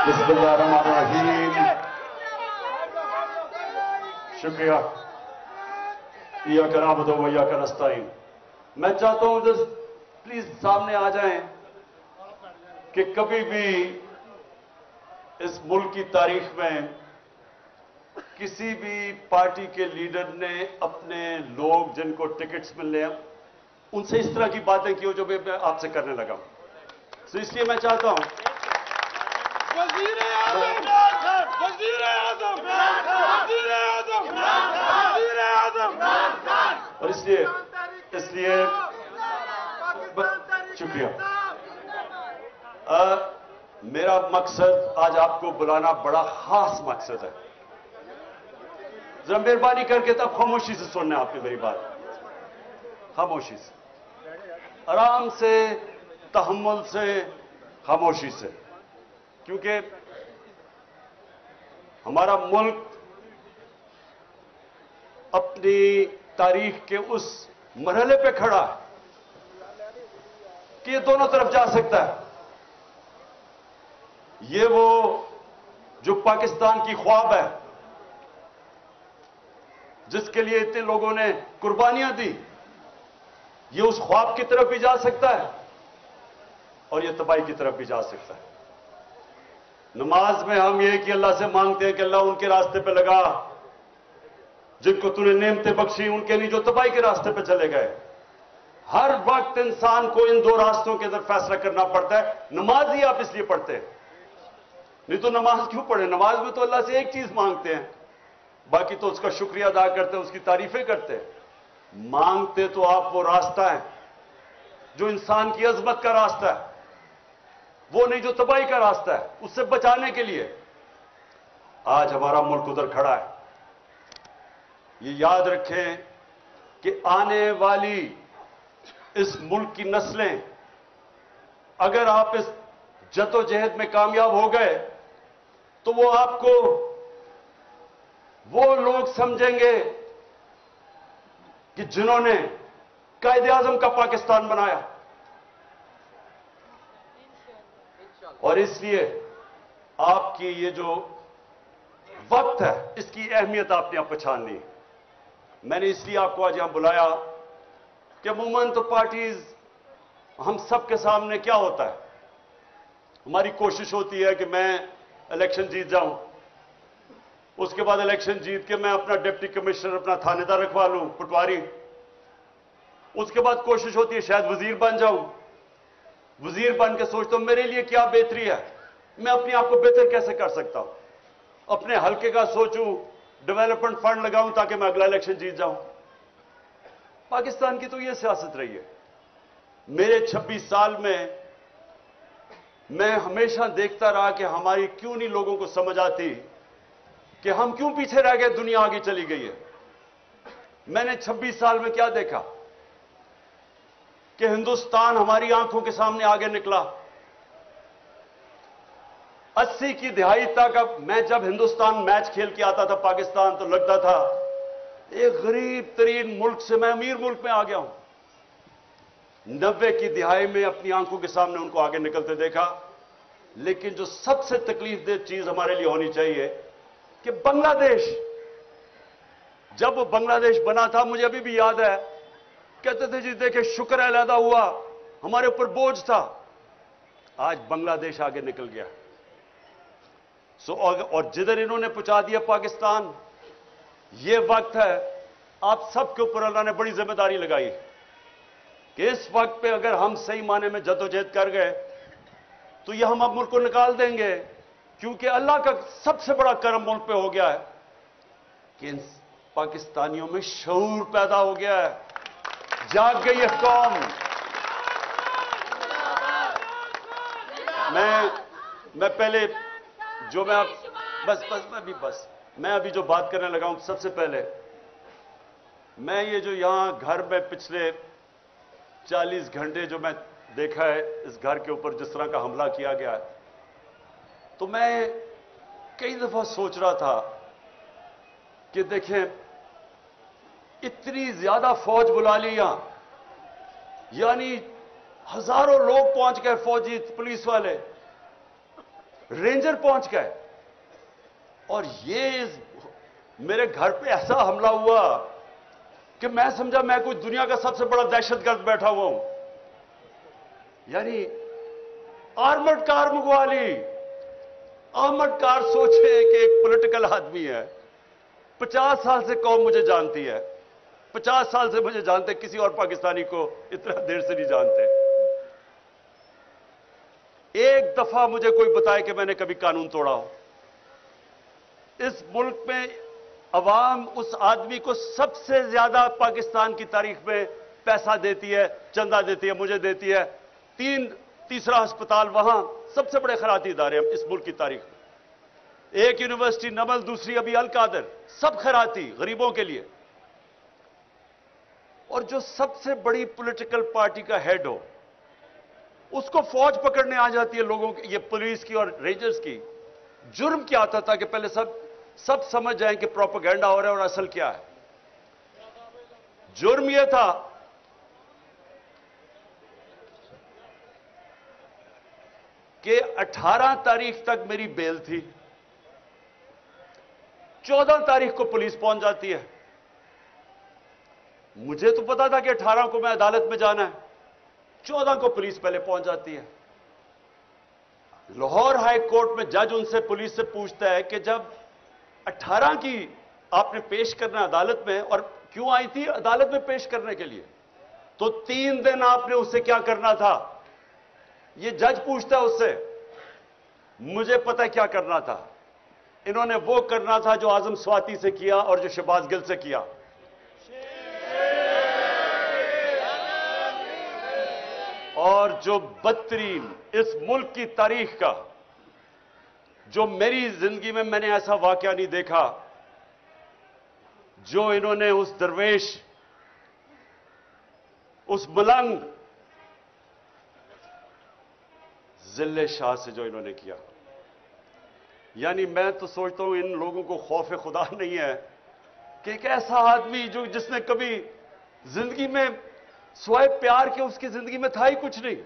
बिस्मिल्लाहिर्रहमानिर्रहीम। शुक्रिया। इय्याका नअबुदु व इय्याका नस्तईन। मैं चाहता हूं जस्ट प्लीज सामने आ जाएं कि कभी भी इस मुल्क की तारीख में किसी भी पार्टी के लीडर ने अपने लोग जिनको टिकट्स मिलने हैं उनसे इस तरह की बातें की हो जो मैं आपसे करने लगा हूं। तो इसलिए मैं चाहता हूं और इसलिए शुक्रिया। मेरा मकसद आज आपको बुलाना बड़ा खास मकसद है। जरा मेहरबानी करके तब खामोशी से सुनना आपने मेरी बात, खामोशी से, आराम से, तहम्मुल से, खामोशी से, क्योंकि हमारा मुल्क अपनी तारीख के उस मरहले पे खड़ा है कि ये दोनों तरफ जा सकता है। ये वो जो पाकिस्तान की ख्वाब है जिसके लिए इतने लोगों ने कुर्बानियां दी, ये उस ख्वाब की तरफ भी जा सकता है और ये तबाही की तरफ भी जा सकता है। नमाज में हम ये कि अल्लाह से मांगते हैं कि अल्लाह उनके रास्ते पे लगा जिनको तूने नेमतें बख्शी, उनके नहीं जो तबाही के रास्ते पे चले गए। हर वक्त इंसान को इन दो रास्तों के अंदर फैसला करना पड़ता है। नमाज ही आप इसलिए पढ़ते हैं, नहीं तो नमाज क्यों पढ़े? नमाज में तो अल्लाह से एक चीज मांगते हैं, बाकी तो उसका शुक्रिया अदा करते हैं, उसकी तारीफें करते हैं। मांगते तो आप वो रास्ता है जो इंसान की अजमत का रास्ता है, वो नहीं जो तबाही का रास्ता है। उससे बचाने के लिए आज हमारा मुल्क उधर खड़ा है। ये याद रखें कि आने वाली इस मुल्क की नस्लें, अगर आप इस जद्दोजहद में कामयाब हो गए तो वो आपको वो लोग समझेंगे कि जिन्होंने कायदे आजम का पाकिस्तान बनाया। और इसलिए आपकी ये जो वक्त है इसकी अहमियत आपने अब पहचाननी है। मैंने इसलिए आपको आज यहां बुलाया कि अमूमन तो पार्टीज, हम सबके सामने क्या होता है, हमारी कोशिश होती है कि मैं इलेक्शन जीत जाऊं, उसके बाद इलेक्शन जीत के मैं अपना डिप्टी कमिश्नर, अपना थानेदार रखवा लूं, पटवारी। उसके बाद कोशिश होती है शायद वजीर बन जाऊं। वजीर बन के सोचता हूं मेरे लिए क्या बेहतरी है, मैं अपने आप को बेहतर कैसे कर सकता हूं, अपने हल्के का सोचूं, डेवलपमेंट फंड लगाऊं ताकि मैं अगला इलेक्शन जीत जाऊं। पाकिस्तान की तो यह सियासत रही है। मेरे 26 साल में मैं हमेशा देखता रहा कि हमारी क्यों नहीं लोगों को समझ आती कि हम क्यों पीछे रह गए, दुनिया आगे चली गई है। मैंने 26 साल में क्या देखा कि हिंदुस्तान हमारी आंखों के सामने आगे निकला। 80 की दहाई तक मैं जब हिंदुस्तान मैच खेल के आता था पाकिस्तान, तो लगता था एक गरीब तरीन मुल्क से मैं अमीर मुल्क में आ गया हूं। 90 की दहाई में अपनी आंखों के सामने उनको आगे निकलते देखा। लेकिन जो सबसे तकलीफ दे चीज हमारे लिए होनी चाहिए कि बांग्लादेश, जब वो बांग्लादेश बना था, मुझे अभी भी याद है, कहते थे जी देखे शुक्र है अलहदा हुआ, हमारे ऊपर बोझ था। आज बांग्लादेश आगे निकल गया। और जिधर इन्होंने पहुंचा दिया पाकिस्तान, ये वक्त है आप सबके ऊपर अल्लाह ने बड़ी जिम्मेदारी लगाई कि इस वक्त पे अगर हम सही माने में जद्दोजहद कर गए तो ये हम अब मुल्क को निकाल देंगे। क्योंकि अल्लाह का सबसे बड़ा करम मुल्क पे हो गया है कि इन पाकिस्तानियों में शऊर पैदा हो गया है, जाग गई है कौम। मैं पहले जो मैं मैं अभी जो बात करने लगा हूं, सबसे पहले मैं ये जो यहां घर में पिछले 40 घंटे जो मैं देखा है इस घर के ऊपर जिस तरह का हमला किया गया है, तो मैं कई दफा सोच रहा था कि देखें इतनी ज्यादा फौज बुला ली यहां, यानी हजारों लोग पहुंच गए, फौजी पुलिस वाले, रेंजर पहुंच गए और ये मेरे घर पे ऐसा हमला हुआ कि मैं समझा मैं कोई दुनिया का सबसे बड़ा दहशतगर्द बैठा हुआ हूं। यानी आर्मर्ड कार मंगवा ली। आर्मर्ड कार, सोचे कि एक पॉलिटिकल आदमी है, 50 साल से कौम मुझे जानती है, 50 साल से मुझे जानते, किसी और पाकिस्तानी को इतना देर से नहीं जानते। एक दफा मुझे कोई बताए कि मैंने कभी कानून तोड़ा हो। इस मुल्क में अवाम उस आदमी को सबसे ज्यादा पाकिस्तान की तारीख में पैसा देती है, चंदा देती है, मुझे देती है। तीसरा अस्पताल वहां, सबसे बड़े खैराती इदारे इस मुल्क की तारीख में। एक यूनिवर्सिटी नमल, दूसरी अभी अल कादर, सब खैराती गरीबों के लिए। और जो सबसे बड़ी पॉलिटिकल पार्टी का हेड हो, उसको फौज पकड़ने आ जाती है लोगों की, ये पुलिस की और रेंजर्स की। जुर्म क्या आता था कि पहले सब समझ जाएं कि प्रोपेगेंडा हो रहा है और असल क्या है। जुर्म यह था कि 18 तारीख तक मेरी बेल थी, 14 तारीख को पुलिस पहुंच जाती है। मुझे तो पता था कि 18 को मैं अदालत में जाना है, 14 को पुलिस पहले पहुंच जाती है। लाहौर हाई कोर्ट में जज उनसे, पुलिस से पूछता है कि जब 18 की आपने पेश करना अदालत में, और क्यों आई थी अदालत में पेश करने के लिए, तो 3 दिन आपने उससे क्या करना था। ये जज पूछता है उससे। मुझे पता है क्या करना था। इन्होंने वो करना था जो आजम स्वाति से किया और जो शहबाज गिल से किया। और जो बदतरीन इस मुल्क की तारीख का, जो मेरी जिंदगी में मैंने ऐसा वाकया नहीं देखा, जो इन्होंने उस दरवेश, उस मलंग जिले शाह से जो इन्होंने किया। यानी मैं तो सोचता हूं इन लोगों को खौफ खुदा नहीं है कि एक ऐसा आदमी जो जिसने कभी जिंदगी में स्वाय प्यार के उसकी जिंदगी में था ही कुछ नहीं,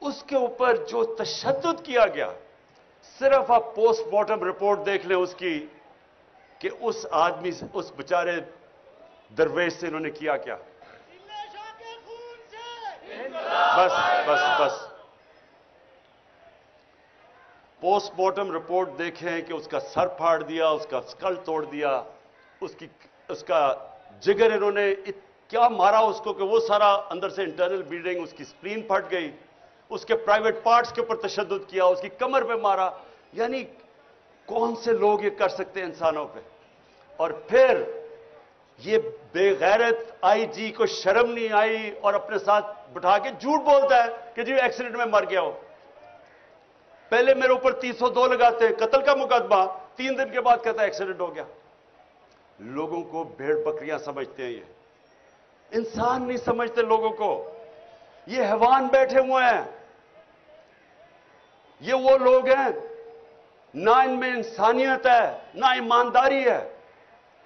उसके ऊपर जो तशद्दुद किया गया। सिर्फ आप पोस्टमार्टम रिपोर्ट देख लें उसकी कि उस आदमी से, उस बेचारे दरवेश से इन्होंने किया क्या। बस बस बस पोस्टमार्टम रिपोर्ट देखें कि उसका सर फाड़ दिया, उसका स्कल तोड़ दिया, उसका जिगर इन्होंने क्या मारा उसको कि वो सारा अंदर से इंटरनल ब्लीडिंग, उसकी स्प्लीन फट गई, उसके प्राइवेट पार्ट्स के ऊपर तशद्दुद किया, उसकी कमर पे मारा। यानी कौन से लोग ये कर सकते हैं इंसानों पे। और फिर ये बेगैरत आईजी को शर्म नहीं आई और अपने साथ बिठा के झूठ बोलता है कि जी एक्सीडेंट में मर गया हो। पहले मेरे ऊपर 302 लगाते हैं, कत्ल का मुकदमा, 3 दिन के बाद कहता है एक्सीडेंट हो गया। लोगों को भेड़ बकरियां समझते हैं, ये इंसान नहीं समझते लोगों को। ये हैवान बैठे हुए हैं। ये वो लोग हैं ना इनमें इंसानियत है, ना ईमानदारी है,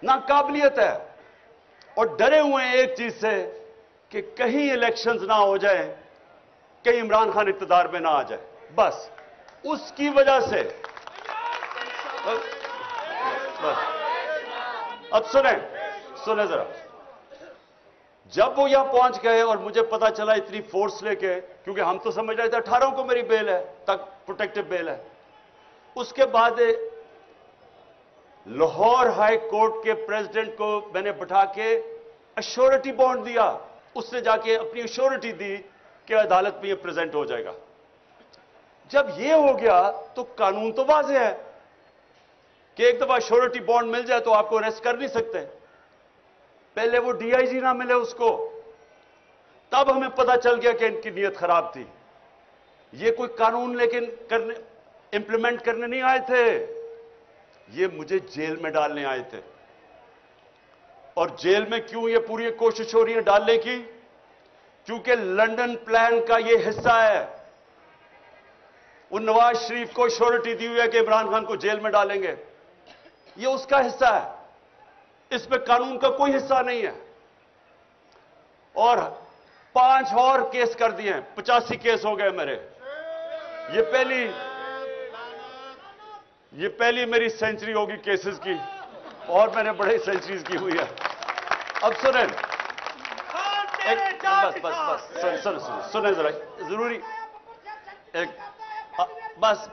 ना काबिलियत है, और डरे हुए हैं एक चीज से कि कहीं इलेक्शंस ना हो जाए, कहीं इमरान खान इक़्तिदार में ना आ जाए। बस उसकी वजह से अब सुने जरा। जब वो यहां पहुंच गए और मुझे पता चला इतनी फोर्स लेके, क्योंकि हम तो समझ रहे थे 18 को मेरी बेल है, तक प्रोटेक्टिव बेल है। उसके बाद लाहौर हाई कोर्ट के प्रेसिडेंट को मैंने बिठा के अश्योरिटी बॉन्ड दिया। उसने जाके अपनी अश्योरिटी दी कि अदालत में ये प्रेजेंट हो जाएगा। जब ये हो गया तो कानून तो वाज़ेह है कि एक दफा अश्योरिटी बॉन्ड मिल जाए तो आपको अरेस्ट कर नहीं सकते। पहले वो डीआईजी ना मिले उसको, तब हमें पता चल गया कि इनकी नीयत खराब थी। ये कोई कानून लेकिन इंप्लीमेंट करने नहीं आए थे, ये मुझे जेल में डालने आए थे। और जेल में क्यों ये पूरी कोशिश हो रही है डालने की? क्योंकि लंदन प्लान का ये हिस्सा है। वो नवाज शरीफ को श्योरिटी दी हुई है कि इमरान खान को जेल में डालेंगे, ये उसका हिस्सा है। इसमें कानून का कोई हिस्सा नहीं है। और 5 और केस कर दिए, 85 केस हो गए मेरे। ये یہ پہلی میری سینچری ہوگی کیسز کی، اور میں نے بڑے سینچریز کی ہوئی ہے. اب سنیں، سنیں ذرا، ضروری ایک بس.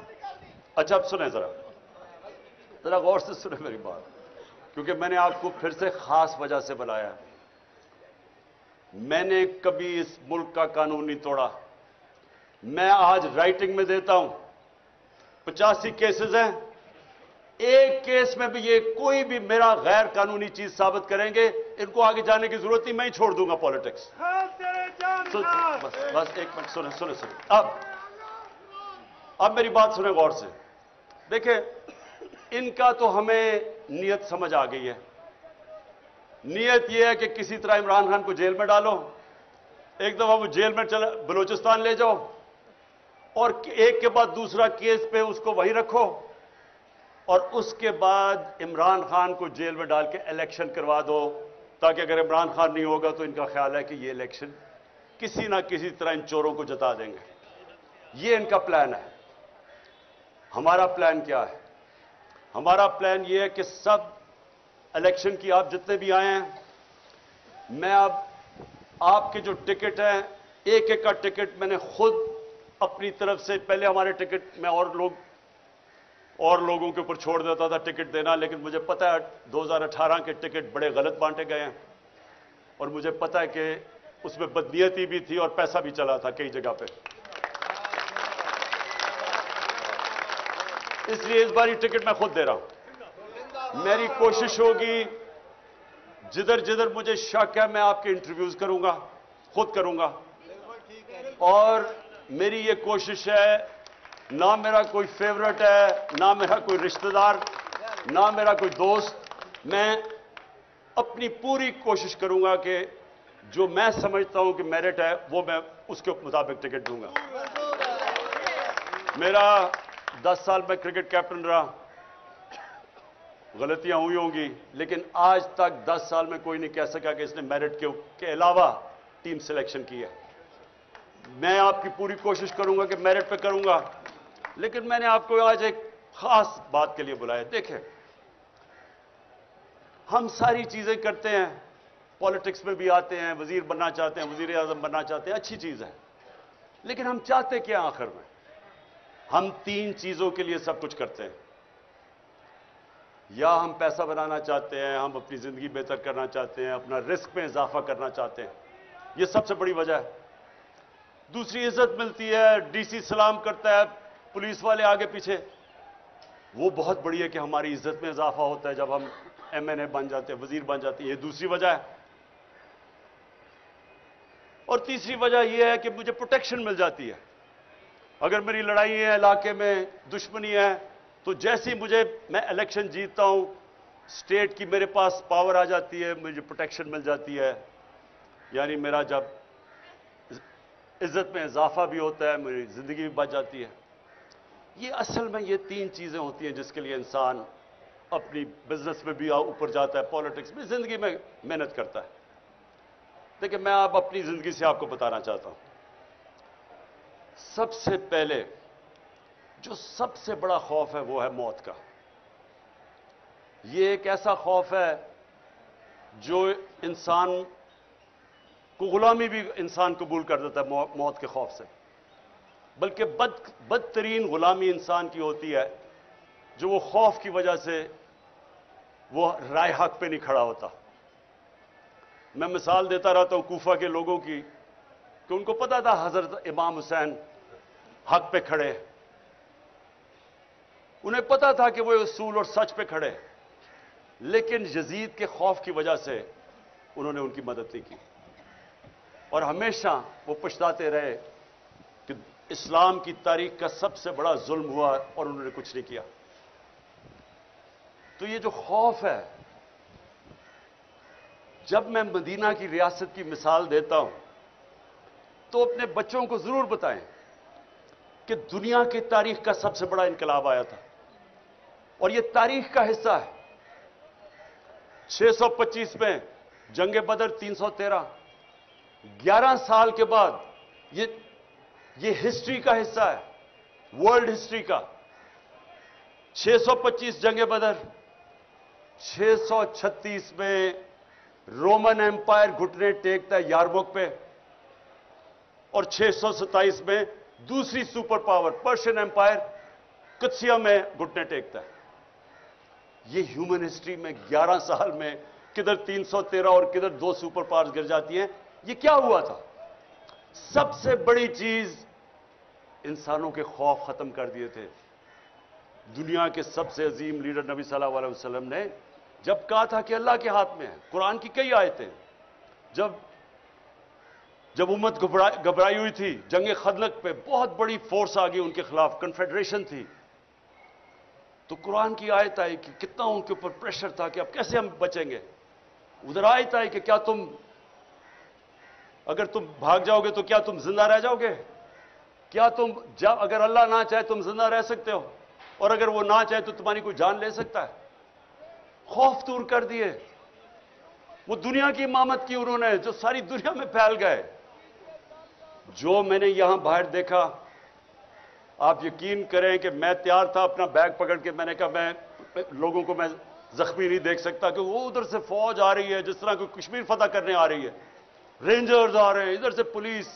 اچھا اب سنیں ذرا غور سے سنیں میری بات، کیونکہ میں نے آپ کو پھر سے خاص وجہ سے بلایا. میں نے کبھی اس ملک کا قانون نہیں توڑا. میں آج رائٹنگ میں دیتا ہوں، 85 کیسز ہیں، ایک کیس میں بھی یہ کوئی بھی میرا غیر قانونی چیز ثابت کریں گے، ان کو آگے جانے کی ضرورت نہیں، میں ہی چھوڑ دوں گا پالیٹکس. بس ایک منٹ سنیں. اب میری بات سنیں غور سے. دیکھیں، ان کا تو ہمیں نیت سمجھ آ گئی ہے. نیت یہ ہے کہ کسی طرح عمران خان کو جیل میں ڈالو، ایک دفعہ وہ جیل میں بلوچستان لے جاؤ، اور ایک کے بعد دوسرا کیس پہ اس کو وہیں رکھو، اور اس کے بعد عمران خان کو جیل میں ڈال کے الیکشن کروا دو، تاکہ اگر عمران خان نہیں ہوگا تو ان کا خیال ہے کہ یہ الیکشن کسی نہ کسی طرح ان چوروں کو جتا دیں گے. یہ ان کا پلان ہے. ہمارا پلان کیا ہے؟ ہمارا پلان یہ ہے کہ سب الیکشن کی آپ جتنے بھی آئے ہیں، میں اب آپ کے جو ٹکٹ ہیں، ایک ایک کا ٹکٹ میں نے خود اپنی طرف سے، پہلے ہمارے ٹکٹ میں اور لوگوں کے اوپر چھوڑ دیتا تھا ٹکٹ دینا، لیکن مجھے پتا ہے 2018 کے ٹکٹ بڑے غلط بانٹے گئے ہیں، اور مجھے پتا ہے کہ اس میں بدنیتی بھی تھی اور پیسہ بھی چلا تھا کئی جگہ پہ. اس لیے اس باری ٹکٹ میں خود دے رہا ہوں. میری کوشش ہوگی جدھر جدھر مجھے شک ہے میں آپ کے انٹرویوز کروں گا، خود کروں گا. اور میری یہ کوشش ہے، نہ میرا کوئی فیورٹ ہے، نہ میرا کوئی رشتہ دار، نہ میرا کوئی دوست. میں اپنی پوری کوشش کروں گا کہ جو میں سمجھتا ہوں کہ میرٹ ہے وہ میں اس کے مطابق ٹکٹ دوں گا. میرا 10 سال میں کرکٹ کیپٹن رہا، غلطیاں ہوئی ہوں گی، لیکن آج تک 10 سال میں کوئی نہیں کہہ سکا کہ اس نے میرٹ کے علاوہ ٹیم سلیکشن کی ہے. میں آپ کی پوری کوشش کروں گا کہ میرٹ پہ کروں گا، لیکن میں نے آپ کو آج ایک خاص بات کے لیے بلایا. دیکھیں، ہم ساری چیزیں کرتے ہیں، پالیٹکس میں بھی آتے ہیں، وزیر بننا چاہتے ہیں، وزیر اعظم بننا چاہتے ہیں، اچھی چیز ہے، لیکن ہم چاہتے کیا آخر میں؟ ہم 3 چیزوں کے لیے سب کچھ کرتے ہیں. یا ہم پیسہ بنانا چاہتے ہیں، ہم اپنی زندگی بہتر کرنا چاہتے ہیں، اپنا رزق میں اضافہ کرنا چاہتے ہیں، یہ سب سے بڑی وجہ ہے. دوسری عزت ملتی ہے، ڈی سی سلام کرتا ہے، پولیس والے آگے پیچھے، وہ بہت بڑی ہے کہ ہماری عزت میں اضافہ ہوتا ہے جب ہم ایم این اے بن جاتے ہیں، وزیر بن جاتے ہیں. یہ دوسری وجہ ہے. اور تیسری وجہ یہ ہے کہ مجھے پروٹیکشن مل جاتی ہے. اگر میری لڑائی ہے، علاقے میں دشمنی ہے، تو جیسے میں الیکشن جیتتا ہوں، اسٹیٹ کی میرے پاس پاور آ جاتی ہے، مجھے پروٹیکشن مل جاتی ہے. یعنی میرا جب عزت میں اضافہ بھی ہوتا ہے، میری زندگی بھی بچ جاتی ہے. یہ اصل میں یہ 3 چیزیں ہوتی ہیں جس کے لیے انسان اپنی بزنس میں بھی اوپر جاتا ہے، پالیٹکس میں، زندگی میں محنت کرتا ہے. دیکھیں، میں آپ اپنی زندگی سے آپ کو بتانا چاہتا ہوں. سب سے پہلے جو سب سے بڑا خوف ہے وہ ہے موت کا. یہ ایک ایسا خوف ہے جو انسان کو غلامی بھی انسان قبول کر دیتا ہے موت کے خوف سے. بلکہ بدترین غلامی انسان کی ہوتی ہے جو وہ خوف کی وجہ سے وہ رائے حق پہ نہیں کھڑا ہوتا. میں مثال دیتا رہتا ہوں کوفہ کے لوگوں کی کہ ان کو پتا تھا حضرت امام حسین حق پہ کھڑے، انہیں پتا تھا کہ وہ اصول اور سچ پہ کھڑے، لیکن یزید کے خوف کی وجہ سے انہوں نے ان کی مدد نہیں کی، اور ہمیشہ وہ پچھتاتے رہے کہ اسلام کی تاریخ کا سب سے بڑا ظلم ہوا اور انہوں نے کچھ نہیں کیا. تو یہ جو خوف ہے، جب میں مدینہ کی ریاست کی مثال دیتا ہوں تو اپنے بچوں کو ضرور بتائیں کہ دنیا کی تاریخ کا سب سے بڑا انقلاب آیا تھا، اور یہ تاریخ کا حصہ ہے. 625 میں جنگ بدر، 313، 11 سال کے بعد یہ ہسٹری کا حصہ ہے، ورلڈ ہسٹری کا. 625 जंगे बदर, 636 में रोमन एम्पायर घुटने टेकता है यारमुक पे, और 627 में दूसरी सुपर पावर पर्शियन एम्पायर कुत्सिया में घुटने टेकता है। ये ह्यूमन हिस्ट्री में 11 साल में किधर 313 और किधर 2 सुपर पावर्स गिर जाती हैं। ये क्या हुआ था? सबसे बड़ी चीज, इंसानों के खौफ खत्म कर दिए थे। दुनिया के सबसे अजीम लीडर नबी सल्लल्लाहु अलैहि वसल्लम ने जब कहा था कि अल्लाह के हाथ में है, कुरान की कई आयतें, जब उम्मत घबराई हुई थी, जंग खंदक पे बहुत बड़ी फोर्स आ गई उनके खिलाफ, कन्फेडरेशन थी, तो कुरान की आयत आई कि कितना उनके ऊपर प्रेशर था कि अब कैसे हम बचेंगे। उधर आयत आई कि क्या अगर तुम भाग जाओगे तो क्या तुम जिंदा रह जाओगे? क्या अगर अल्लाह ना चाहे तुम जिंदा रह सकते हो, और अगर वो ना चाहे तो तुम्हारी कोई जान ले सकता है? खौफ दूर कर दिए। वो दुनिया की इमामत की उन्होंने, जो सारी दुनिया में फैल गए। जो मैंने यहां बाहर देखा, आप यकीन करें कि मैं तैयार था अपना बैग पकड़ के, मैंने कहा मैं लोगों को मैं जख्मी नहीं देख सकता, कि वो उधर से फौज आ रही है जिस तरह कोई कश्मीर फतह करने आ रही है, रेंजर्स आ रहे हैं, इधर से पुलिस,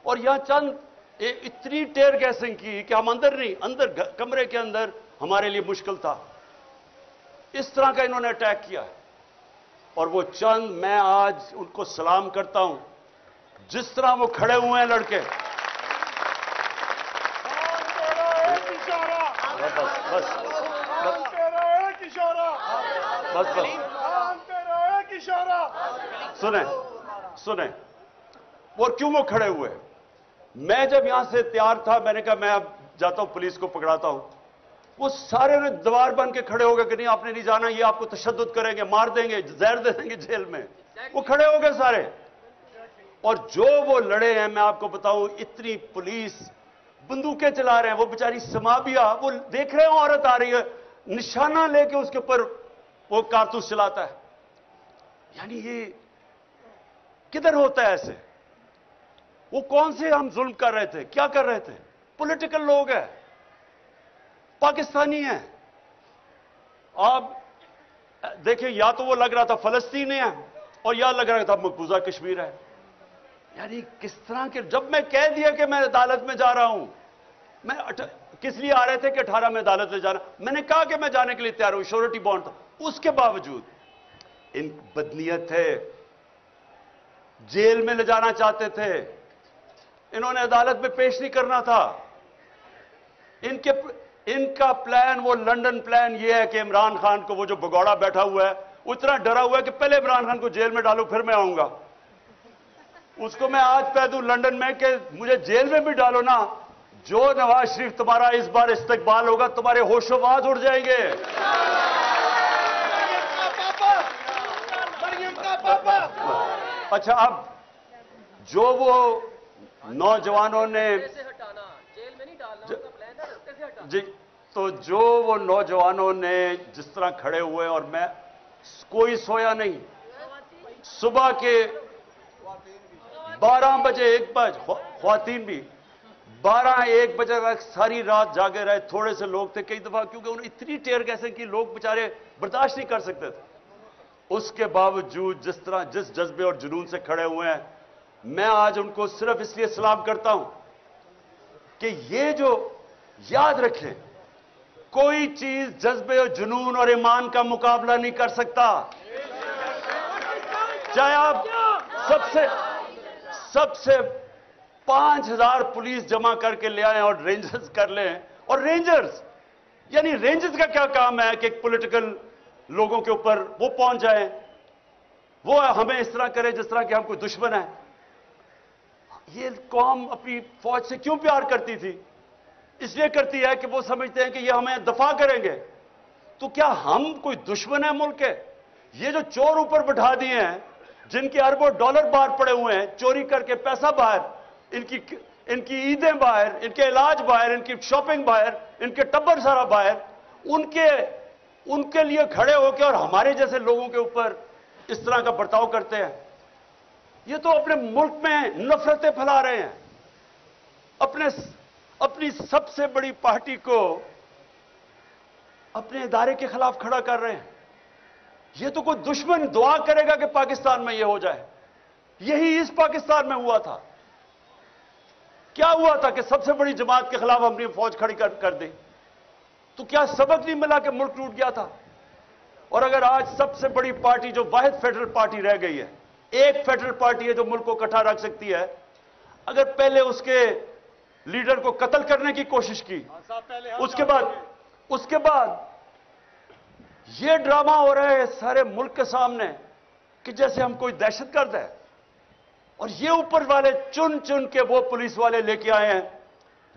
और यहां चंद इतनी टेयर गैसिंग की कि हम अंदर नहीं, अंदर कमरे के अंदर हमारे लिए मुश्किल था। इस तरह का इन्होंने अटैक किया। और वो चंद, मैं आज उनको सलाम करता हूं, जिस तरह वो खड़े हुए हैं लड़के। बस सुने और क्यों वो खड़े हुए? मैं जब यहां से तैयार था, मैंने कहा मैं अब जाता हूं, पुलिस को पकड़ाता हूं। वो सारे ने दीवार बन के खड़े हो गए कि नहीं आपने नहीं जाना, ये आपको तशद्दुद करेंगे, मार देंगे, जहर दे देंगे जेल में। वो खड़े हो गए सारे। और जो वो लड़े हैं, मैं आपको बताऊं, इतनी पुलिस बंदूकें चला रहे हैं। वो बेचारी समाबिया, वो देख रहे हो औरत आ रही है, निशाना लेके उसके ऊपर वो कारतूस चलाता है। यानी ये किधर होता है ऐसे? वो कौन से हम जुल्म कर रहे थे, क्या कर रहे थे? पॉलिटिकल लोग हैं, पाकिस्तानी हैं। आप देखिए, या तो वो लग रहा था फलस्तीन है, और या लग रहा था मकबूजा कश्मीर है। यानी किस तरह के, जब मैं कह दिया कि मैं अदालत में जा रहा हूं, मैं किस लिए आ रहे थे कि 18 में अदालत में जाना, मैंने कहा कि मैं जाने के लिए तैयार हूं, श्योरिटी बॉन्ड था, उसके बावजूद इन बदनीयत थे, जेल में ले जाना चाहते थे, इन्होंने अदालत में पेश नहीं करना था। इनका प्लान, वो लंदन प्लान ये है कि इमरान खान को, वो जो भगौड़ा बैठा हुआ है, उतना डरा हुआ है कि पहले इमरान खान को जेल में डालो फिर मैं आऊंगा। उसको मैं आज कह दूं लंदन में कि मुझे जेल में भी डालो ना, जो नवाज शरीफ तुम्हारा इस बार इस्तकबाल होगा, तुम्हारे होशोबाज उड़ जाएंगे। अच्छा, अब जो वो नौजवानों ने जेल में नहीं डालना उनका प्लान है, रस्ते से हटाना जी, तो जो वो नौजवानों ने जिस तरह खड़े हुए, और मैं कोई सोया नहीं, सुबह के 12 बजे 1 बजे, ख्वातीन भी 12-1 बजे तक सारी रात जागे रहे। थोड़े से लोग थे कई दफा, क्योंकि उन्हें इतनी टेयर गैसें कि लोग बेचारे बर्दाश्त नहीं कर सकते थे। उसके बावजूद जिस तरह, जिस जज्बे और जुनून से खड़े हुए हैं, मैं आज उनको सिर्फ इसलिए सलाम करता हूं कि ये जो, याद रखें, कोई चीज जज्बे और जुनून और ईमान का मुकाबला नहीं कर सकता। चाहे आप सबसे 5000 पुलिस जमा करके ले आए और रेंजर्स कर लें, और रेंजर्स, यानी रेंजर्स का क्या काम है कि पॉलिटिकल लोगों के ऊपर वो पहुंच जाए, वो हमें इस तरह करे जिस तरह कि हम कोई दुश्मन है। ये कौम अपनी फौज से क्यों प्यार करती थी? इसलिए करती है कि वो समझते हैं कि ये हमें दफा करेंगे। तो क्या हम कोई दुश्मन है मुल्क के? ये जो चोर ऊपर बैठा दिए हैं, जिनके अरबों डॉलर बाहर पड़े हुए हैं, चोरी करके पैसा बाहर, इनकी ईदें बाहर, इनके इलाज बाहर, इनकी शॉपिंग बाहर, इनके टब्बर सारा बाहर, उनके लिए खड़े होकर और हमारे जैसे लोगों के ऊपर इस तरह का बर्ताव करते हैं। ये तो अपने मुल्क में नफरतें फैला रहे हैं। अपनी सबसे बड़ी पार्टी को अपने इदारे के खिलाफ खड़ा कर रहे हैं। ये तो कोई दुश्मन दुआ करेगा कि पाकिस्तान में ये हो जाए। यही इस पाकिस्तान में हुआ था। क्या हुआ था कि सबसे बड़ी जमात के खिलाफ हमने फौज खड़ी कर दी, तो क्या सबक नहीं मिला कि मुल्क टूट गया था? और अगर आज सबसे बड़ी पार्टी जो वाहिद फेडरल पार्टी रह गई है, एक फेडरल पार्टी है जो मुल्क को इकट्ठा रख सकती है, अगर पहले उसके लीडर को कत्ल करने की कोशिश की, उसके बाद ये ड्रामा हो रहा है सारे मुल्क के सामने कि जैसे हम कोई दहशतगर्द है, और ये ऊपर वाले चुन चुन के वो पुलिस वाले लेके आए हैं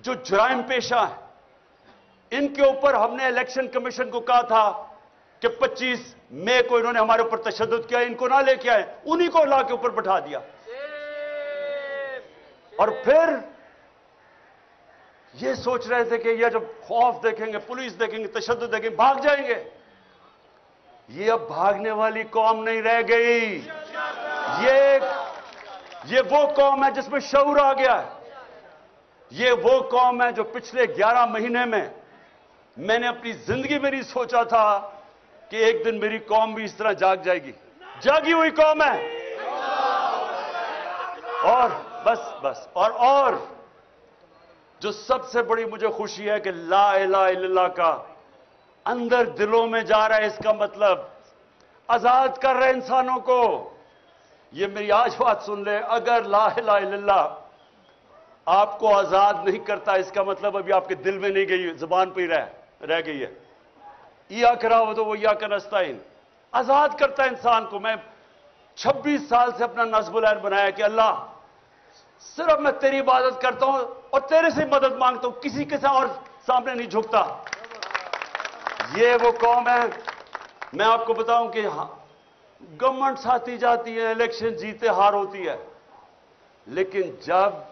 जो जुराइम पेशा है। इनके ऊपर हमने इलेक्शन कमीशन को कहा था कि 25 मई को इन्होंने हमारे ऊपर तशद्दुद किया, इनको ना लेके आए, उन्हीं को ला के ऊपर बैठा दिया। और फिर ये सोच रहे थे कि ये जब खौफ देखेंगे, पुलिस देखेंगे, तशद्दुद देखेंगे, भाग जाएंगे। ये अब भागने वाली कौम नहीं रह गई। ये वो कौम है जिसमें शऊर आ गया है। ये वो कौम है जो पिछले 11 महीने में मैंने अपनी जिंदगी में नहीं सोचा था कि एक दिन मेरी कौम भी इस तरह जाग जाएगी। जागी हुई कौम है। और बस और जो सबसे बड़ी मुझे खुशी है कि ला इलाहा इल्लल्लाह का अंदर दिलों में जा रहा है। इसका मतलब आजाद कर रहे इंसानों को। ये मेरी आज बात सुन ले, अगर ला इलाहा इल्लल्लाह आपको आजाद नहीं करता, इसका मतलब अभी आपके दिल में नहीं गई, जुबान पे ही रह गई है। या कराओ तो वो या का नस्ताइन आजाद करता है इंसान को। मैं 26 साल से अपना नस्बुल ऐन बनाया कि अल्लाह सिर्फ मैं तेरी इबादत करता हूं और तेरे से मदद मांगता हूं, किसी के साथ और सामने नहीं झुकता। ये वो कौम है। मैं आपको बताऊं कि गवर्नमेंट आती जाती है, इलेक्शन जीते हार होती है, लेकिन जब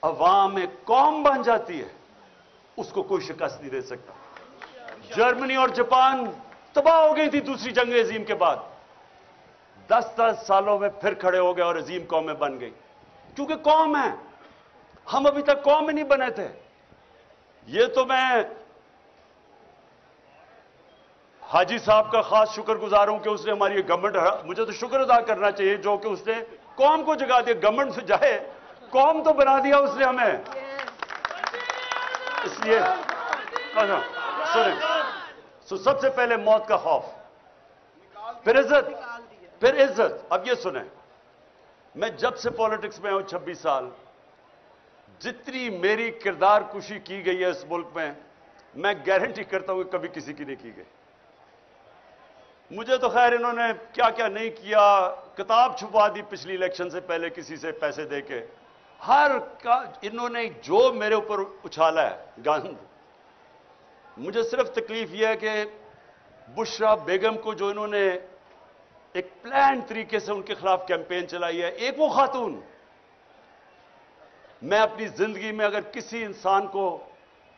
अवाम एक कौम बन जाती है उसको कोई शिकस्त नहीं दे सकता। जर्मनी और जापान तबाह हो गई थी दूसरी जंग अजीम के बाद, 10-10 सालों में फिर खड़े हो गए और अजीम कौमें बन गई, क्योंकि कौम है। हम अभी तक कौम ही नहीं बने थे। ये तो मैं हाजी साहब का खास शुक्रगुजार हूं कि उसने हमारी गवर्नमेंट, मुझे तो शुक्र अदा करना चाहिए जो कि उसने कौम को जगा दिया। गवर्नमेंट से जाए, कौम तो बना दिया उसने हमें। इसलिए सुने, सबसे पहले मौत का खौफ, फिर इज्जत। अब ये सुने, मैं जब से पॉलिटिक्स में हूं 26 साल, जितनी मेरी किरदार कुशी की गई है इस मुल्क में, मैं गारंटी करता हूं कि कभी किसी की नहीं की गई। मुझे तो खैर इन्होंने क्या क्या नहीं किया, किताब छुपा दी पिछली इलेक्शन से पहले किसी से पैसे देके, हर का इन्होंने जो मेरे ऊपर उछाला है गंद। मुझे सिर्फ तकलीफ यह है कि बुशरा बेगम को जो इन्होंने एक प्लान तरीके से उनके खिलाफ कैंपेन चलाई है, एक वो खातून। मैं अपनी जिंदगी में अगर किसी इंसान को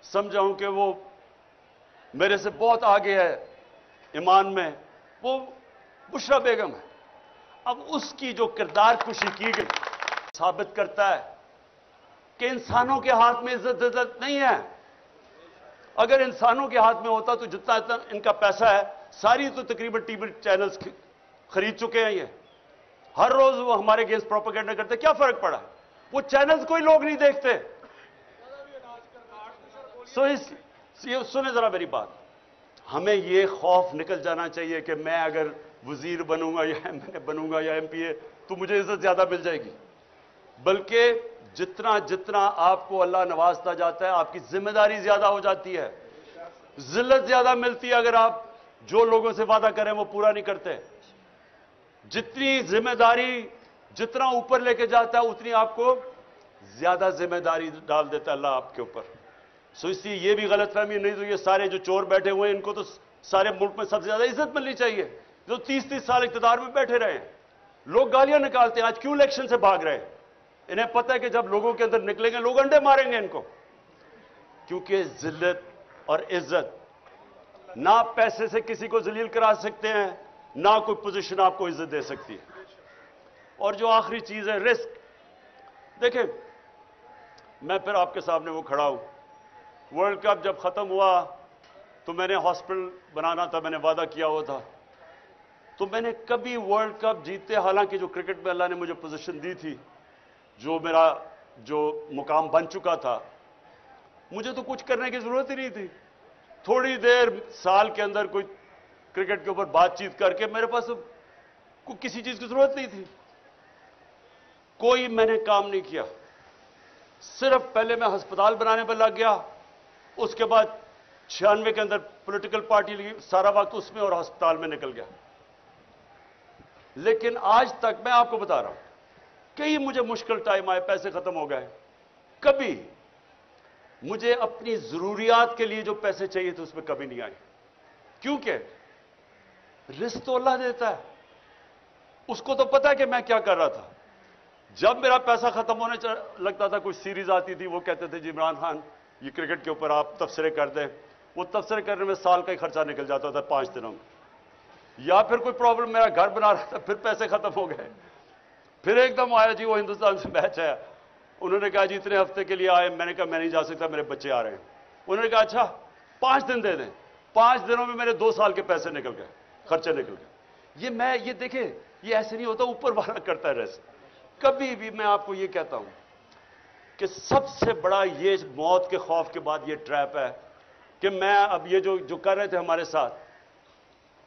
समझाऊं कि वो मेरे से बहुत आगे है ईमान में, वो बुशरा बेगम है। अब उसकी जो किरदार कुशी की गई साबित करता है कि इंसानों के हाथ में इज्जत नहीं है। अगर इंसानों के हाथ में होता तो जितना इनका पैसा है, सारी तो तकरीबन टीवी चैनल्स खरीद चुके हैं। ये हर रोज वो हमारे अगेंस्ट प्रोपेगेंडा करते, क्या फर्क पड़ा? वो चैनल्स कोई लोग नहीं देखते। सुने जरा मेरी बात, हमें ये खौफ निकल जाना चाहिए कि मैं अगर वजीर बनूंगा या एमएलए बनूंगा या एमपीए तो मुझे इज्जत ज्यादा मिल जाएगी। बल्कि जितना जितना आपको अल्लाह नवाजता जाता है, आपकी जिम्मेदारी ज्यादा हो जाती है, जिल्लत ज्यादा मिलती है अगर आप जो लोगों से वादा करें वो पूरा नहीं करते। जितनी जिम्मेदारी जितना ऊपर लेके जाता है उतनी आपको ज्यादा जिम्मेदारी डाल देता है अल्लाह आपके ऊपर। सो इसलिए ये भी गलतफहमी नहीं, तो ये सारे जो चोर बैठे हुए हैं इनको तो सारे मुल्क में सबसे ज्यादा इज्जत मिलनी चाहिए, जो 30-30 साल इख्तियार में बैठे रहे। लोग गालियां निकालते हैं आज क्यों इलेक्शन से भाग रहे हैं? इन्हें पता है कि जब लोगों के अंदर निकलेंगे लोग अंडे मारेंगे इनको, क्योंकि जिल्लत और इज्जत ना पैसे से किसी को जलील करा सकते हैं, ना कोई पोजीशन आपको इज्जत दे सकती है। और जो आखिरी चीज है रिस्क। देखें, मैं फिर आपके सामने वो खड़ा हूं, वर्ल्ड कप जब खत्म हुआ تو میں نے ہاسپٹل بنانا تھا، میں نے وعدہ کیا ہوا تھا. تو میں نے کبھی ورلڈ کپ جیتے، حالانکہ جو کرکٹ میں اللہ نے مجھے پوزیشن دی تھی، جو میرا جو مقام بن چکا تھا، مجھے تو کچھ کرنے کی ضرورت ہی نہیں تھی. تھوڑی دیر سال کے اندر کوئی کرکٹ کے اوپر بات چیت کر کے میرے پاس کسی چیز کی ضرورت نہیں تھی. کوئی میں نے کام نہیں کیا. صرف پہلے میں ہسپتال بنانے پر لگ گیا، اس کے بعد 96 کے اندر پولیٹیکل پارٹی لگی، سارا وقت اس میں اور ہسپتال میں نکل گیا. لیکن آج تک میں آپ کو بتا رہا ہوں، کئی مجھے مشکل ٹائم آئے، پیسے ختم ہو گئے، کبھی مجھے اپنی ضروریات کے لیے جو پیسے چاہیے تھے اس میں کبھی نہیں آئے. کیونکہ رزق تو اللہ دیتا ہے، اس کو تو پتا ہے کہ میں کیا کر رہا تھا. جب میرا پیسہ ختم ہونے لگتا تھا، کوئی سیریز آتی تھی، وہ کہتے تھے جی عمران خان یہ کرکٹ کے اوپر آپ تبصرے کر دیں، وہ تبصرے کرنے میں سال کا ہی خرچہ نکل جاتا تھا 5 دنوں میں. یا پھر کوئی پرابلم، میرا گھر بنا رہا تھا، پھر پیسے ختم ہو گئے. پھر ایک دم آیا جی وہ ہندوستان سے میچ ہے، انہوں نے کہا جی اتنے ہفتے کے لیے آئے. میں نے کہا میں نہیں جا سکتا، میرے بچے آ رہے ہیں. انہوں نے کہا اچھا 5 دن دے دیں. 5 دنوں میں میرے 2 سال کے پیسے نکل گئے، خرچے نکل گئے. یہ دیکھیں، یہ ایسے نہیں ہوتا، اوپر والا کرتا ہے رزق. کبھی بھی میں آپ کو یہ کہتا ہوں کہ سب سے بڑا یہ موت کے خوف کے بعد یہ ٹریپ ہے کہ میں اب یہ جو کر رہے تھے ہمارے ساتھ،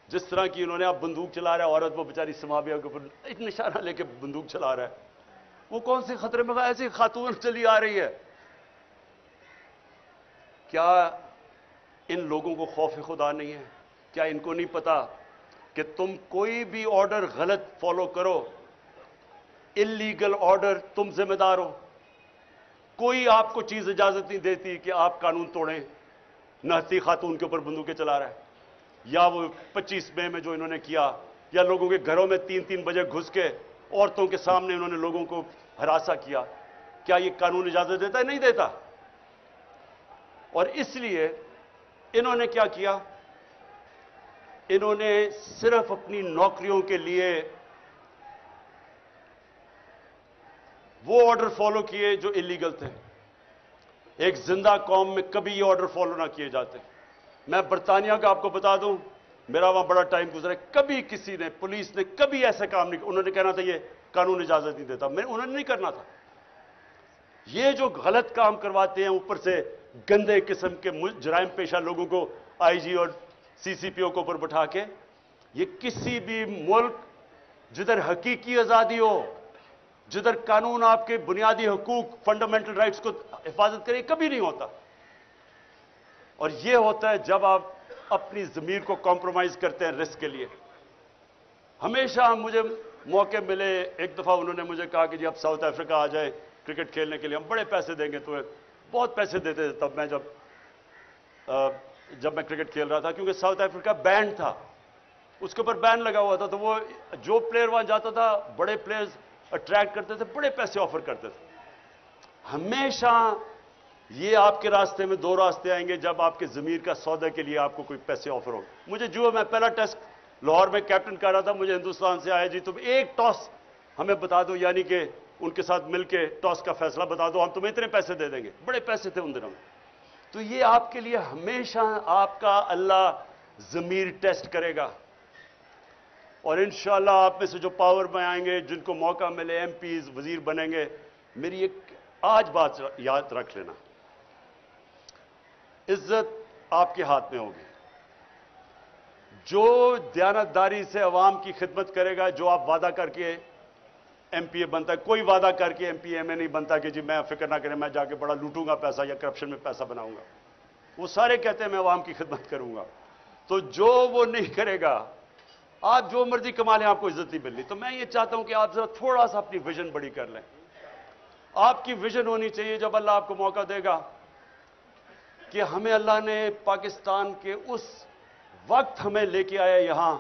جس طرح کی انہوں نے اب بندوق چلا رہا ہے، عورت وہ بیچاری سمابیہ کے اوپر ایک نشانہ لے کے بندوق چلا رہا ہے، وہ کون سے خطرے میں؟ ایسی خاتون چلی آ رہی ہے. کیا ان لوگوں کو خوف خدا نہیں ہے؟ کیا ان کو نہیں پتا کہ تم کوئی بھی آرڈر غلط فالو کرو، انلیگل آرڈر، تم ذمہ دار ہو؟ کوئی آپ کو چیز اجازت نہیں دیتی کہ آپ قانون توڑیں. نہتی خاتون کے اوپر بندوقیں چلا رہا ہے. یا وہ 25 مئی میں جو انہوں نے کیا، یا لوگوں کے گھروں میں 3 بجے گھس کے عورتوں کے سامنے انہوں نے لوگوں کو ہراساں کیا. کیا یہ قانون اجازت دیتا ہے؟ نہیں دیتا. اور اس لیے انہوں نے کیا کیا؟ انہوں نے صرف اپنی نوکریوں کے لیے وہ آرڈر فالو کیے جو انلیگل تھے. ایک زندہ قوم میں کبھی یہ آرڈر فالو نہ کیے جاتے. میں برطانیہ کا آپ کو بتا دوں، میرا وہاں بڑا ٹائم گزرا ہے، کبھی کسی نے، پولیس نے کبھی ایسا کام نہیں. انہوں نے کہنا تھا یہ قانون اجازت نہیں دیتا، انہوں نے نہیں کرنا تھا. یہ جو غلط کام کرواتے ہیں، اوپر سے گندے قسم کے جرائم پیشہ لوگوں کو آئی جی اور CCPO کو اوپر بٹھا کے، یہ کسی بھی ملک جدھر حقیقی آزادی ہو، جدھر قانون آپ کے بنیادی حقوق، فنڈامنٹل رائٹس کو حفاظت کرے، کبھی نہیں ہوتا. اور یہ ہوتا ہے جب آپ اپنی ضمیر کو کمپرومائز کرتے ہیں رزق کے لیے. ہمیشہ مجھے موقع ملے، ایک دفعہ انہوں نے مجھے کہا کہ جی اب ساؤتھ افریقہ آ جائے کرکٹ کھیلنے کے لیے، ہم بڑے پیسے دیں گے تمہیں. بہت پیسے دیتے تھے تب میں جب میں کرکٹ کھیل رہا تھا، کیونکہ ساؤتھ افریقہ بینڈ تھا، اس کے اوپر بین لگا ہوا تھا. تو وہ جو پلیئر وہاں جاتا تھا، بڑے پلیئرز اٹریکٹ کرتے تھے، بڑے پیسے آفر کرتے تھے. ہمیشہ یہ آپ کے راستے میں 2 راستے آئیں گے جب آپ کے ضمیر کا سودے کے لیے آپ کو کوئی پیسے آفر ہو. مجھے جو میں پہلا ٹیسٹ لاہور میں کیپٹن کر رہا تھا، مجھے ہندوستان سے آیا جی تم ایک ٹاس ہمیں بتا دو، یعنی کہ ان کے ساتھ مل کے ٹاس کا فیصلہ بتا دو، ہم تمہیں اتنے پیسے دے دیں گے. بڑے پیسے تھے ان دنوں میں. تو یہ آپ کے لیے ہمیشہ آپ کا اللہ ضمیر ٹیسٹ کرے گا. اور انشاءاللہ آپ میں سے جو پاور میں آئیں گے، جن کو موقع ملے MPs وزیر بنیں گے، میری ایک آج بات یاد رکھ لینا، عزت آپ کے ہاتھ میں ہوگی. جو دیانتداری سے عوام کی خدمت کرے گا، جو آپ وعدہ کر کے MPA بنتا ہے، کوئی وعدہ کر کے MPA میں نہیں بنتا کہ جی میں فکر نہ کریں میں جا کے بڑا لوٹوں گا پیسہ یا کرپشن میں پیسہ بناؤں گا. وہ سارے کہتے ہیں میں عوام کی خدمت کروں گا. تو جو وہ نہیں کرے گا، آپ جو مرضی کما لیں، آپ کو عزت نہیں ملنی. تو میں یہ چاہتا ہوں کہ آپ ذرا تھوڑا سا اپنی ویژن بڑی کر لیں. آپ کی ویژن ہونی چاہیے جب اللہ آپ کو موقع دے گا کہ ہمیں اللہ نے پاکستان کے اس وقت ہمیں لے کے آیا یہاں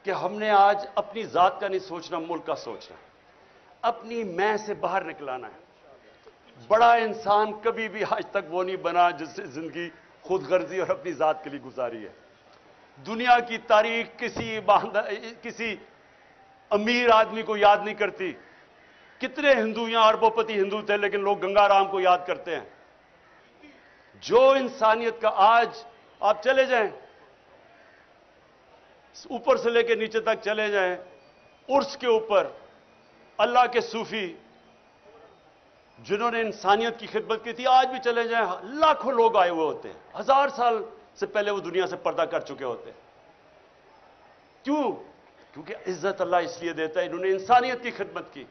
کہ ہم نے آج اپنی ذات کا نہیں سوچنا، ملک کا سوچنا، اپنی میں سے باہر نکلانا ہے. بڑا انسان کبھی بھی آج تک وہ نہیں بنا جس سے زندگی خود غرضی اور اپنی ذات کے لیے گزاری ہے. دنیا کی تاریخ کسی امیر آدمی کو یاد نہیں کرتی. کتنے ہندو یہاں اربوں پتی ہندو تھے، لیکن لوگ گنگا رام کو یاد کرتے ہیں. جو انسانیت کا آج آپ چلے جائیں, اوپر سے لے کے نیچے تک چلے جائیں, عرس کے اوپر اللہ کے صوفی جنہوں نے انسانیت کی خدمت کی تھی, آج بھی چلے جائیں لاکھوں لوگ آئے ہوئے ہوتے ہیں, 1000 سال سے پہلے وہ دنیا سے پردہ کر چکے ہوتے ہیں. کیوں؟ کیونکہ عزت اللہ اس لیے دیتا ہے, انہوں نے انسانیت کی خدمت کی.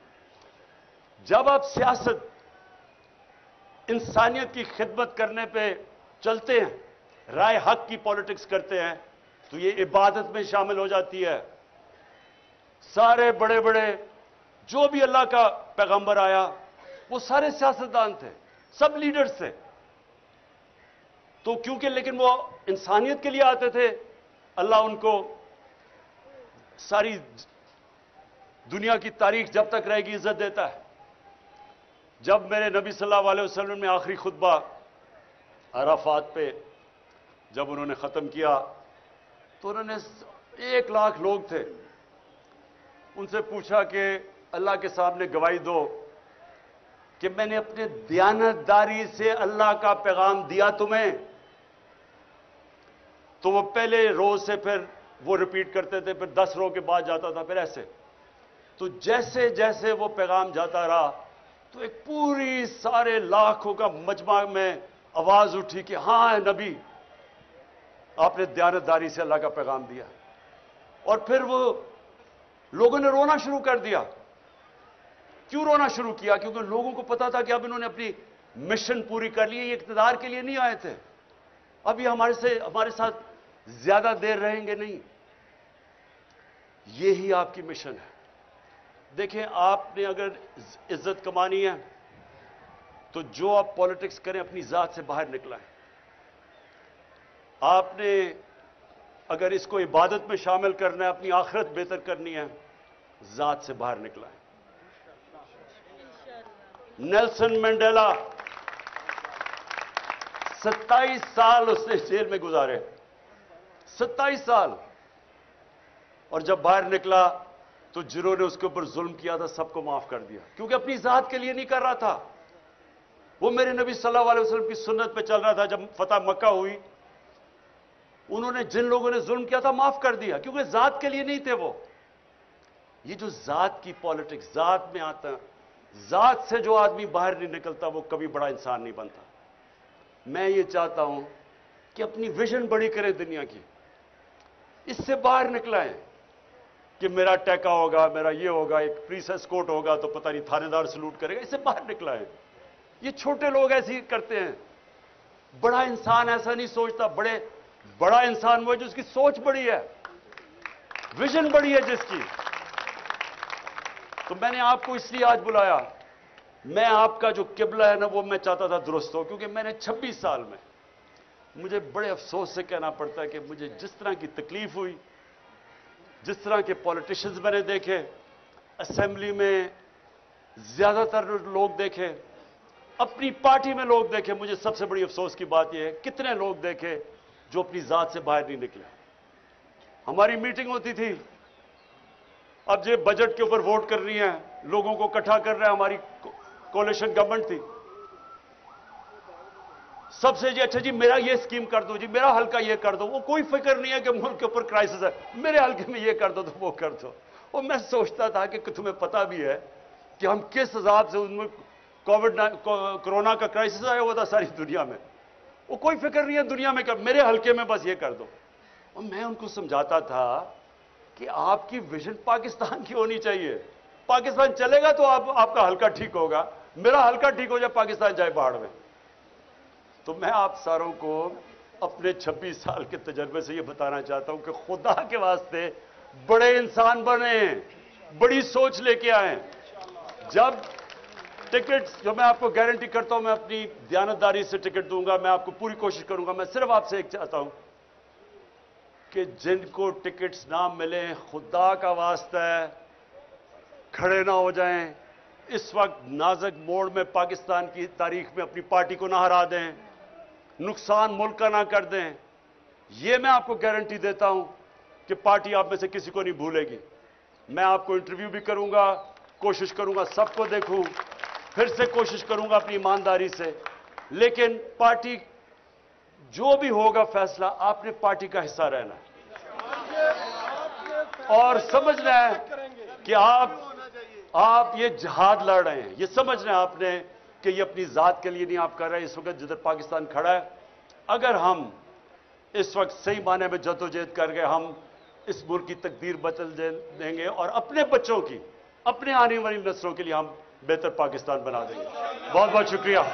جب آپ سیاست انسانیت کی خدمت کرنے پہ چلتے ہیں, رائے حق کی پالیٹکس کرتے ہیں, تو یہ عبادت میں شامل ہو جاتی ہے. سارے بڑے بڑے جو بھی اللہ کا پیغمبر آیا وہ سارے سیاستدان تھے, سب لیڈرز تھے. تو کیونکہ لیکن وہ انسانیت کے لیے آتے تھے, اللہ ان کو ساری دنیا کی تاریخ جب تک رہے گی عزت دیتا ہے. جب میرے نبی صلی اللہ علیہ وسلم نے آخری خطبہ عرفات پہ جب انہوں نے ختم کیا تو انہوں نے 1 لاکھ لوگ تھے, ان سے پوچھا کہ اللہ کے سامنے گواہی دو کہ میں نے اپنے دیانتداری سے اللہ کا پیغام دیا تمہیں. تو وہ پہلے روز سے پھر وہ ریپیٹ کرتے تھے, پھر 10 روز کے بعد جاتا تھا, پھر ایسے. تو جیسے جیسے وہ پیغام جاتا رہا تو ایک پوری سارے لاکھوں کا مجمع میں آواز اٹھی کہ ہاں نبی, آپ نے دیانتداری سے اللہ کا پیغام دیا. اور پھر وہ لوگوں نے رونا شروع کر دیا. کیوں رونا شروع کیا؟ کیونکہ لوگوں کو پتا تھا کہ اب انہوں نے اپنی مشن پوری کر لی ہے, یہ اقتدار کے لیے نہیں آئے تھے, اب یہ ہمارے ساتھ زیادہ دیر رہیں گے نہیں. یہی آپ کی مشن ہے. دیکھیں, آپ نے اگر عزت کمانی ہے تو جو آپ پالیٹکس کریں اپنی ذات سے باہر نکلائیں. آپ نے اگر اس کو عبادت میں شامل کرنا ہے, اپنی آخرت بہتر کرنی ہے, ذات سے باہر نکلائیں. نیلسن منڈیلا 27 سال اس نے جیل میں گزارے, 27 سال. اور جب باہر نکلا تو جنہوں نے اس کے اوپر ظلم کیا تھا سب کو معاف کر دیا, کیونکہ اپنی ذات کے لیے نہیں کر رہا تھا. وہ میرے نبی صلی اللہ علیہ وسلم کی سنت پہ چل رہا تھا. جب فتح مکہ ہوئی, انہوں نے جن لوگوں نے ظلم کیا تھا معاف کر دیا, کیونکہ ذات کے لیے نہیں تھے وہ. یہ جو ذات کی پالیٹکس, ذات میں آتا ہے, ذات سے جو آدمی باہر نہیں نکلتا وہ کبھی بڑا انسان نہیں بنتا. میں یہ چاہتا ہوں کہ اپنی ویژن بڑی کریں دنیا کی, اس سے باہر نکلائیں کہ میرا ٹیکا ہوگا, میرا یہ ہوگا, ایک پریسس کوٹ ہوگا تو پتہ نہیں تھانے دار سلوٹ کرے گا. اس سے باہر نکلائیں. یہ چھوٹے لوگ ایسے ہی کرتے ہیں. بڑا انسان ایسا نہیں سوچتا. بڑا انسان وہ ہے جس کی سوچ بڑی ہے, ویژن بڑی ہے جس کی. تو میں نے آپ کو اس لیے آج بلایا. میں آپ کا جو قبلہ ہے نا وہ میں چاہتا تھا درست ہو, کیونکہ میں نے 26 سال میں, مجھے بڑے افسوس سے کہنا پڑتا ہے کہ مجھے جس طرح کی تکلیف ہوئی, جس طرح کے پولیٹیشنز میں نے دیکھے, اسمبلی میں زیادہ تر لوگ دیکھے, اپنی پارٹی میں لوگ دیکھے, مجھے سب سے بڑی افسوس کی بات یہ ہے کتنے لوگ دیکھے جو اپنی ذات سے باہر نہیں نکلے. ہماری میٹنگ ہوتی تھی, اب یہ بجٹ کے اوپر ووٹ کر رہی ہیں, لوگوں کو اکٹھا کر رہے ہیں. ہماری کولیشن گورنمنٹ تھی, سب سے جی اچھا جی میرا یہ اسکیم کر دو, جی میرا حلقہ یہ کر دو. وہ کوئی فکر نہیں ہے کہ ملک کے اوپر کرائسس ہے, میرے حلقے میں یہ کر دو تو وہ کر دو. اور میں سوچتا تھا کہ تمہیں پتا بھی ہے کہ ہم کس حساب سے ان میں کورونا کا کرائسس آیا ہوا تھا ساری دنیا میں. وہ کوئی فکر نہیں ہے دنیا میں کہ میرے حلقے میں بس یہ کر دو. اور میں ان کو سمجھاتا تھا کہ آپ کی ویژن پاکستان کی ہونی چاہیے. پاکستان چلے گا تو آپ کا حلقہ ٹھیک ہوگا, میرا حلقہ ٹھیک ہو جائے پاکستان جائے باڑ میں. تو میں آپ ساروں کو اپنے 26 سال کے تجربے سے یہ بتانا چاہتا ہوں کہ خدا کے واسطے بڑے انسان بنیں, بڑی سوچ لے کے آئیں. جب ٹکٹ جو میں آپ کو گارنٹی کرتا ہوں, میں اپنی دیانتداری سے ٹکٹ دوں گا, میں آپ کو پوری کوشش کروں گا. میں صرف آپ سے ایک چاہتا ہوں کہ جن کو ٹکٹس نہ ملیں, خدا کا واسطہ ہے کھڑے نہ ہو جائیں. اس وقت نازک موڑ میں پاکستان کی تاریخ میں اپنی پارٹی کو نہ ہرا دیں, نقصان ملک کا نہ کر دیں. یہ میں آپ کو گارنٹی دیتا ہوں کہ پارٹی آپ میں سے کسی کو نہیں بھولے گی. میں آپ کو انٹرویو بھی کروں گا, کوشش کروں گا سب کو دیکھوں, پھر سے کوشش کروں گا اپنی ایمانداری سے. لیکن پارٹی जो भी होगा फैसला, आपने पार्टी का हिस्सा रहना है और समझना है कि आप ये जिहाद लड़ रहे हैं। ये समझना है आपने कि ये अपनी जात के लिए नहीं आप कर रहे हैं। इस वक्त जिधर पाकिस्तान खड़ा है, अगर हम इस वक्त सही माने में जद्दोजहद करके हम इस मुल्क की तकदीर बदल देंगे और अपने बच्चों की, अपने आने वाली नस्लों के लिए हम बेहतर पाकिस्तान बना देंगे। बहुत बहुत शुक्रिया।